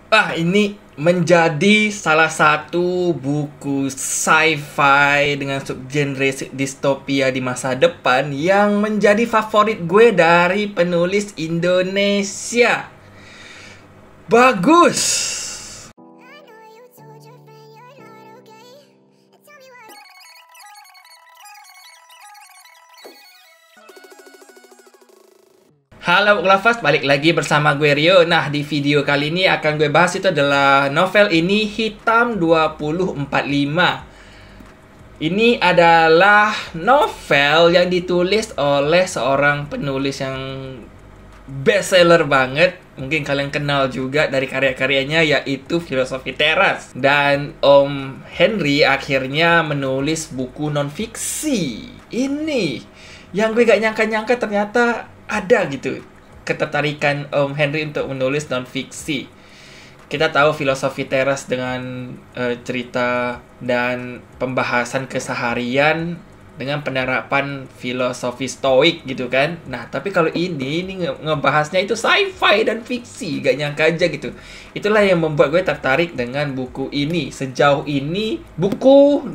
Ini menjadi salah satu buku sci-fi dengan subgenre distopia di masa depan yang menjadi favorit gue dari penulis Indonesia. Bagus! Halo Buklafas, balik lagi bersama gue Rio. Nah, di video kali ini akan gue bahas itu adalah novel ini Hitam 2045. Ini adalah novel yang ditulis oleh seorang penulis yang bestseller banget. Mungkin kalian kenal juga dari karya-karyanya, yaitu Filosofi Teras. Dan Om Henry akhirnya menulis buku non-fiksi ini yang gue gak nyangka-nyangka ternyata ada gitu ketertarikan Om Henry untuk menulis non-fiksi. Kita tahu Filosofi Teras dengan cerita dan pembahasan keseharian dengan penerapan filosofi stoik gitu kan. Nah, tapi kalau ini ngebahasnya itu sci-fi dan fiksi, gak nyangka aja gitu. Itulah yang membuat gue tertarik dengan buku ini. Sejauh ini buku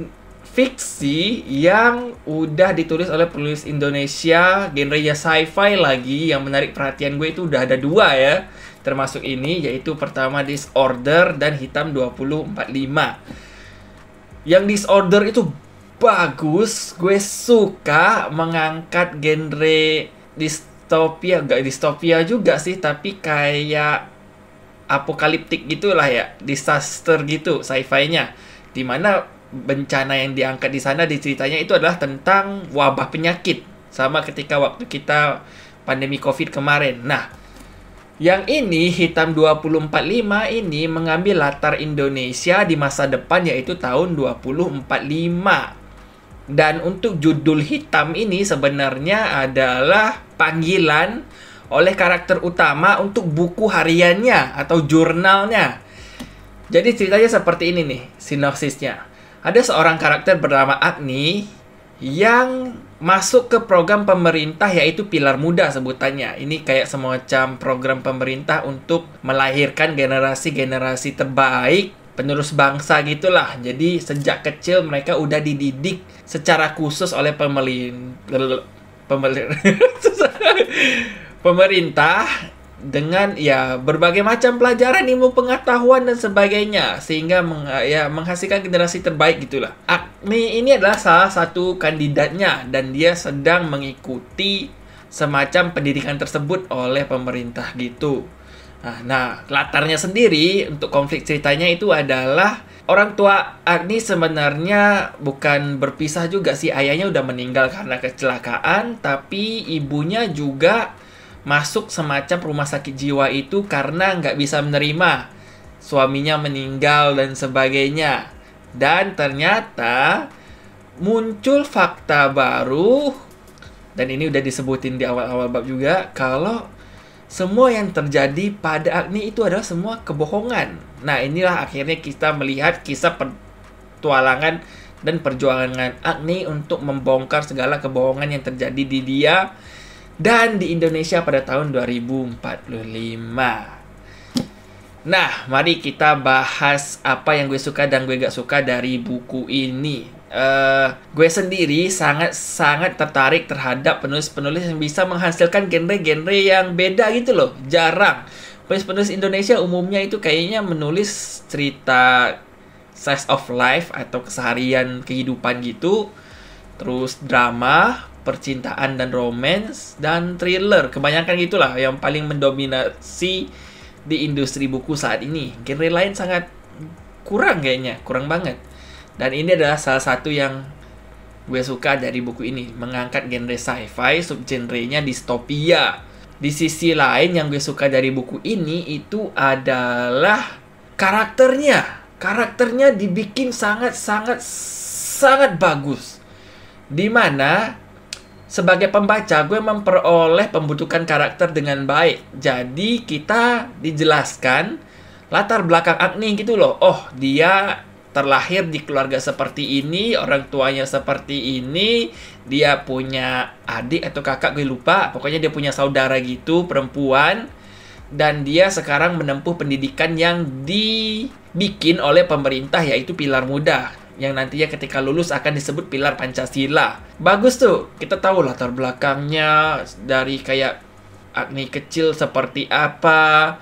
fiksi yang udah ditulis oleh penulis Indonesia, genrenya sci-fi lagi, yang menarik perhatian gue itu udah ada 2 ya, termasuk ini, yaitu pertama Disorder dan Hitam 2045. Yang Disorder itu bagus, gue suka mengangkat genre distopia, gak distopia juga sih, tapi kayak apokaliptik gitulah ya, disaster gitu sci-fi-nya, dimana bencana yang diangkat di sana diceritanya itu adalah tentang wabah penyakit, sama ketika waktu kita pandemi COVID kemarin. Nah, yang ini Hitam 2045 ini mengambil latar Indonesia di masa depan, yaitu tahun 2045. Dan untuk judul hitam ini sebenarnya adalah panggilan oleh karakter utama untuk buku hariannya atau jurnalnya. Jadi ceritanya seperti ini nih sinopsisnya. Ada seorang karakter bernama Agni yang masuk ke program pemerintah, yaitu Pilar Muda sebutannya. Ini kayak semacam program pemerintah untuk melahirkan generasi-generasi terbaik, penerus bangsa gitulah. Jadi sejak kecil mereka udah dididik secara khusus oleh pemerintah dengan ya berbagai macam pelajaran, ilmu pengetahuan dan sebagainya, sehingga menghasilkan generasi terbaik gitulah. Agni ini adalah salah satu kandidatnya dan dia sedang mengikuti semacam pendidikan tersebut oleh pemerintah gitu. Nah, latarnya sendiri untuk konflik ceritanya itu adalah orang tua Agni sebenarnya bukan berpisah juga sih, ayahnya udah meninggal karena kecelakaan, tapi ibunya juga masuk semacam rumah sakit jiwa itu karena nggak bisa menerima suaminya meninggal dan sebagainya. Dan ternyata muncul fakta baru, dan ini udah disebutin di awal-awal bab juga, kalau semua yang terjadi pada Agni itu adalah semua kebohongan. Nah, inilah akhirnya kita melihat kisah petualangan dan perjuangan Agni untuk membongkar segala kebohongan yang terjadi di dia dan di Indonesia pada tahun 2045. Nah, mari kita bahas apa yang gue suka dan gue gak suka dari buku ini. Gue sendiri sangat tertarik terhadap penulis-penulis yang bisa menghasilkan genre-genre yang beda gitu loh. Jarang. Penulis-penulis Indonesia umumnya itu kayaknya menulis cerita slice of life atau keseharian kehidupan gitu. Terus drama, percintaan dan romance, dan thriller. Kebanyakan gitulah yang paling mendominasi di industri buku saat ini. Genre lain sangat kurang kayaknya, kurang banget. Dan ini adalah salah satu yang gue suka dari buku ini, mengangkat genre sci-fi, subgenrenya distopia. Di sisi lain yang gue suka dari buku ini itu adalah karakternya. Karakternya dibikin sangat bagus. Dimana sebagai pembaca gue memperoleh pembentukan karakter dengan baik. Jadi kita dijelaskan latar belakang Agni gitu loh. Oh, dia terlahir di keluarga seperti ini, orang tuanya seperti ini, dia punya adik atau kakak gue lupa, pokoknya dia punya saudara gitu perempuan, dan dia sekarang menempuh pendidikan yang dibikin oleh pemerintah, yaitu Pilar Muda, yang nantinya ketika lulus akan disebut Pilar Pancasila. Bagus tuh, kita tahu latar belakangnya dari kayak Agni kecil seperti apa,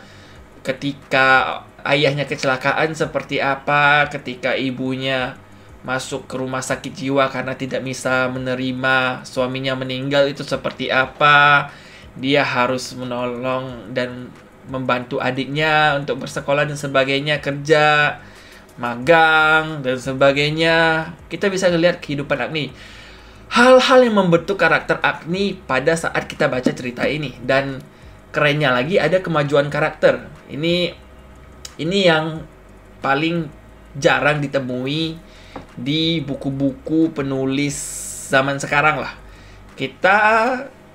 ketika ayahnya kecelakaan seperti apa, ketika ibunya masuk ke rumah sakit jiwa karena tidak bisa menerima suaminya meninggal itu seperti apa. Dia harus menolong dan membantu adiknya untuk bersekolah dan sebagainya, kerja, magang, dan sebagainya. Kita bisa ngelihat kehidupan Agni. Hal-hal yang membentuk karakter Agni pada saat kita baca cerita ini. Dan kerennya lagi ada kemajuan karakter. Ini yang paling jarang ditemui di buku-buku penulis zaman sekarang lah. Kita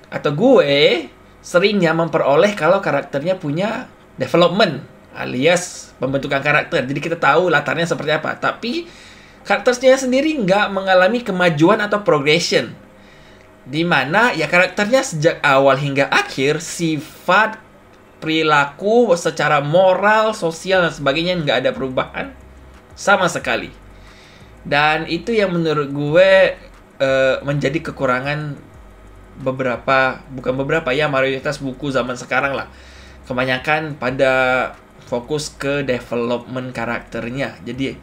atau gue seringnya memperoleh kalau karakternya punya development alias pembentukan karakter. Jadi kita tahu latarnya seperti apa. Tapi karakternya sendiri nggak mengalami kemajuan atau progression. Dimana ya karakternya sejak awal hingga akhir, sifat, perilaku, secara moral, sosial, dan sebagainya nggak ada perubahan sama sekali. Dan itu yang menurut gue menjadi kekurangan mayoritas buku zaman sekarang lah. Kebanyakan pada fokus ke development karakternya. Jadi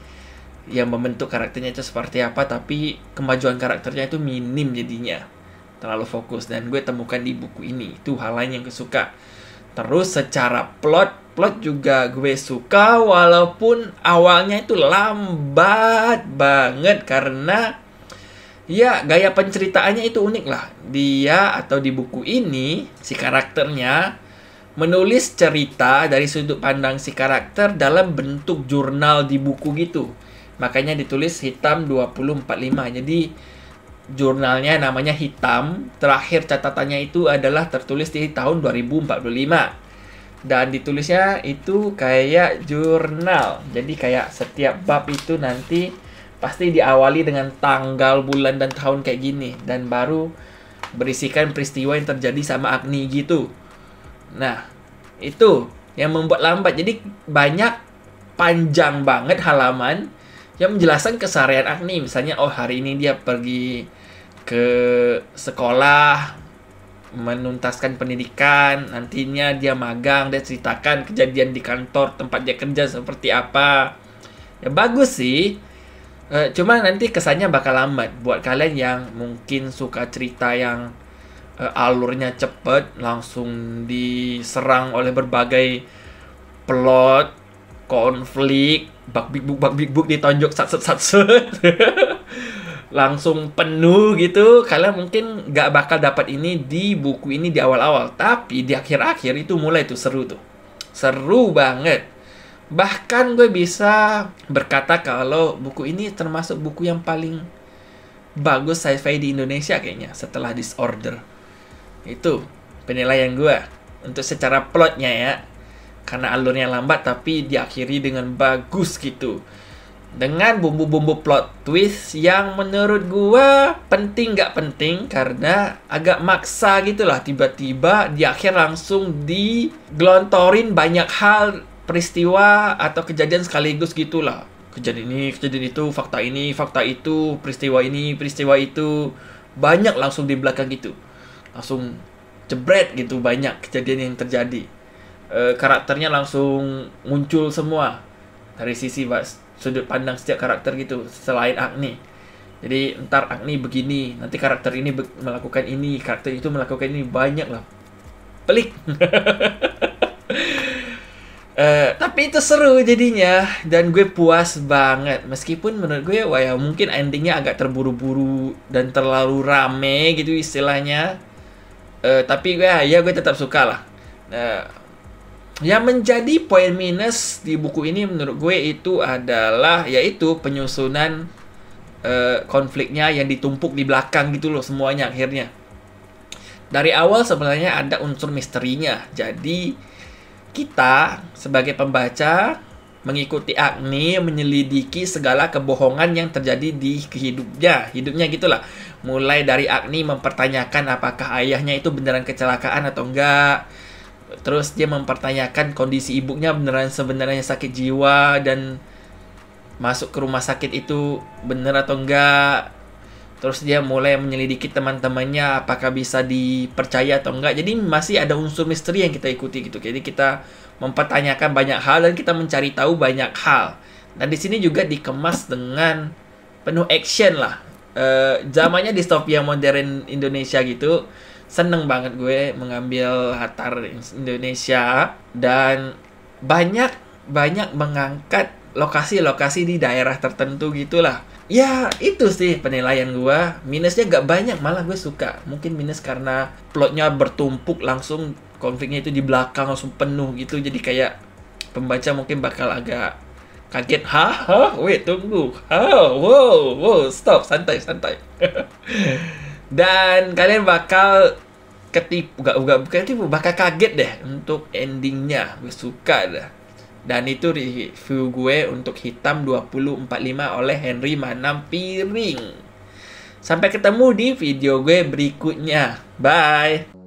yang membentuk karakternya itu seperti apa, tapi kemajuan karakternya itu minim jadinya. Terlalu fokus. Dan gue temukan di buku ini. Itu hal lain yang gue suka. Terus secara plot juga gue suka, walaupun awalnya itu lambat banget karena ya gaya penceritaannya itu unik lah. Dia atau di buku ini si karakternya menulis cerita dari sudut pandang si karakter dalam bentuk jurnal di buku gitu. Makanya ditulis hitam 2045. Jadi jurnalnya namanya Hitam. Terakhir catatannya itu adalah tertulis di tahun 2045. Dan ditulisnya itu kayak jurnal. Jadi kayak setiap bab itu nanti pasti diawali dengan tanggal, bulan, dan tahun kayak gini. Dan baru berisikan peristiwa yang terjadi sama Agni gitu. Nah, itu yang membuat lambat. Jadi banyak panjang banget halaman yang menjelaskan keseharian Agni. Misalnya, oh hari ini dia pergi ke sekolah, menuntaskan pendidikan, nantinya dia magang, dia ceritakan kejadian di kantor tempat dia kerja seperti apa. Ya bagus sih. Cuma nanti kesannya bakal lambat. Buat kalian yang mungkin suka cerita yang alurnya cepet, langsung diserang oleh berbagai plot, konflik, bak big book ditonjok sat langsung penuh gitu, kalian mungkin gak bakal dapat ini di buku ini di awal-awal. Tapi di akhir-akhir itu mulai tuh seru tuh. Seru banget. Bahkan gue bisa berkata kalau buku ini termasuk buku yang paling bagus sci-fi di Indonesia kayaknya setelah Disorder. Itu penilaian gue untuk secara plotnya ya. Karena alurnya lambat tapi diakhiri dengan bagus gitu. Dengan bumbu-bumbu plot twist yang menurut gua penting gak penting karena agak maksa gitu lah. Tiba-tiba di akhir langsung digelontorin banyak hal, peristiwa atau kejadian sekaligus gitu lah. Kejadian ini, kejadian itu, fakta ini, fakta itu, peristiwa ini, peristiwa itu. Banyak langsung di belakang gitu. Langsung jebret gitu, banyak kejadian yang terjadi. Karakternya langsung muncul semua dari sisi sudut pandang setiap karakter gitu selain Agni. Jadi ntar Agni begini, nanti karakter ini melakukan ini, karakter itu melakukan ini, banyak lah. Pelik. Tapi itu seru jadinya dan gue puas banget. Meskipun menurut gue wah ya mungkin endingnya agak terburu-buru dan terlalu rame gitu istilahnya. Tapi gue tetap suka lah. Yang menjadi poin minus di buku ini menurut gue itu adalah yaitu penyusunan konfliknya yang ditumpuk di belakang gitu loh semuanya akhirnya. Dari awal sebenarnya ada unsur misterinya. Jadi kita sebagai pembaca mengikuti Agni menyelidiki segala kebohongan yang terjadi di hidupnya gitulah. Mulai dari Agni mempertanyakan apakah ayahnya itu beneran kecelakaan atau enggak. Terus dia mempertanyakan kondisi ibunya beneran sebenarnya sakit jiwa dan masuk ke rumah sakit itu bener atau enggak. Terus dia mulai menyelidiki teman-temannya apakah bisa dipercaya atau enggak. Jadi masih ada unsur misteri yang kita ikuti gitu. Jadi kita mempertanyakan banyak hal dan kita mencari tahu banyak hal. Dan di sini juga dikemas dengan penuh action lah. Zamannya distopia modern Indonesia gitu. Seneng banget gue mengambil latar Indonesia dan banyak mengangkat lokasi-lokasi di daerah tertentu gitulah. Ya, itu sih penilaian gue. Minusnya gak banyak, malah gue suka. Mungkin minus karena plotnya bertumpuk langsung, konfliknya itu di belakang langsung penuh gitu. Jadi kayak pembaca mungkin bakal agak kaget. Hah? Wait, tunggu. Wow, stop, santai. Dan kalian bakal bakal kaget deh untuk endingnya. Gue suka dah. Dan itu review gue untuk Hitam 2045 oleh Henry Manam Piring. Sampai ketemu di video gue berikutnya. Bye.